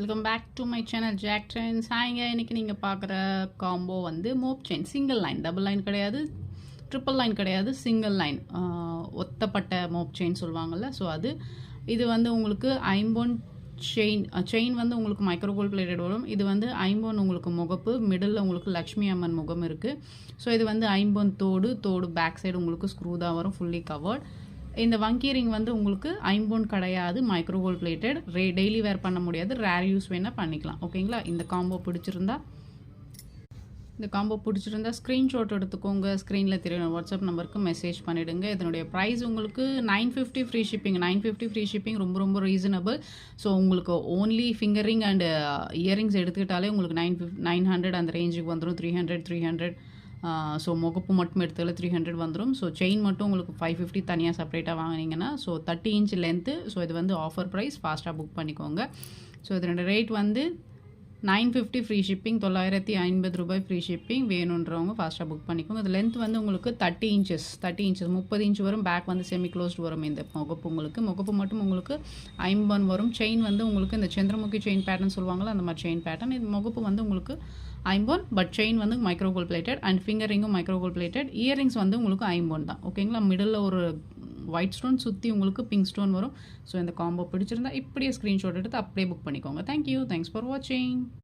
Welcome back to my channel Jack trends. ஹாய்ங்க, இன்றைக்கி நீங்கள் பார்க்குற காம்போ வந்து mop chain single line, double line கிடையாது, ட்ரிப்பிள் லைன் கிடையாது, சிங்கிள் லைன் ஒத்தப்பட்ட மோப் செயின் சொல்லுவாங்கள்ல. ஸோ இது வந்து உங்களுக்கு ஐம்பொன் செயின் வந்து உங்களுக்கு மைக்ரோ கோல்ட் பிளேட்டட் வரும். இது வந்து ஐம்பொன் உங்களுக்கு முகப்பு, மிடில் உங்களுக்கு லக்ஷ்மி அம்மன் முகம் இருக்குது. ஸோ இது வந்து ஐம்பொன் தோடு பேக் சைடு உங்களுக்கு ஸ்க்ரூ தான் வரும், ஃபுல்லி கவர்ட். இந்த வங்கி ரிங் வந்து உங்களுக்கு ஐம்பொன் கிடையாது, micro gold plated. Daily wear பண்ண முடியாது, ரேர் யூஸ் வேணால் பண்ணிக்கலாம். ஓகேங்களா? இந்த காம்போ பிடிச்சிருந்தா ஸ்க்ரீன்ஷாட் எடுத்துக்கோங்க. ஸ்க்ரீனில் தெரியும் வாட்ஸ்அப் நம்பருக்கு மெசேஜ் பண்ணிவிடுங்க. இதனுடைய ப்ரைஸ் உங்களுக்கு 950 ஃப்ரீ ஷிப்பிங். 950 ஃப்ரீ ஷிப்பிங் ரொம்ப ரீசனபிள். ஸோ உங்களுக்கு ஓன்லி ஃபிங்கரிங் அண்ட் இயரிங்ஸ் எடுத்துக்கிட்டாலே உங்களுக்கு 900 அந்த ரேஞ்சுக்கு வந்துடும். 300. ஸோ முகப்பு மட்டும் எடுத்தாலும் 300 வந்துடும். ஸோ செயின் மட்டும் உங்களுக்கு 550 தனியாக செப்பரேட்டாக வாங்கினீங்கன்னா, ஸோ 30 இன்ச் லென்த்து. ஸோ இது வந்து ஆஃபர் ப்ரைஸ், ஃபாஸ்ட்டாக புக் பண்ணிக்கோங்க. ஸோ இதனோட ரேட் வந்து 950 ஃப்ரீ ஷிப்பிங், 950 ரூபாய் ஃப்ரீ ஷிப்பிங். வேணுன்றவங்க ஃபாஸ்ட்டாக புக் பண்ணிக்கோங்க. இது லென்த் வந்து உங்களுக்கு 30 இன்ச்சஸ் 30 இன்ச் வரும். பேக் வந்து செமி க்ளோஸ்டு வரும். இந்த முகப்பு மட்டும் உங்களுக்கு 50 வரும். செயின் வந்து உங்களுக்கு இந்த சந்திரமுகி செயின் பேட்டர்ன் சொல்லுவாங்களா, அந்த மாதிரி செயின் பேட்டர்ன். இது முகப்பு வந்து உங்களுக்கு 50, பட் செயின் வந்து மைக்ரோ கோல்ட் பிளேட்டட் அண்ட் ஃபிங்கரிங்கும் மைக்ரோ கோல்ட் பிளேட்டட். இயரிங்ஸ் வந்து உங்களுக்கு 50 தான். ஓகேங்களா? மிடில் ஒரு ஒயிட் ஸ்டோன், சுற்றி உங்களுக்கு பிங்க் ஸ்டோன் வரும். ஸோ இந்த காம்போ பிடிச்சிருந்தா இப்படியே ஸ்க்ரீன்ஷாட் எடுத்து அப்படியே புக் பண்ணிக்கோங்க. தேங்க்யூ, தேங்க்ஸ் ஃபார் வாட்சிங்.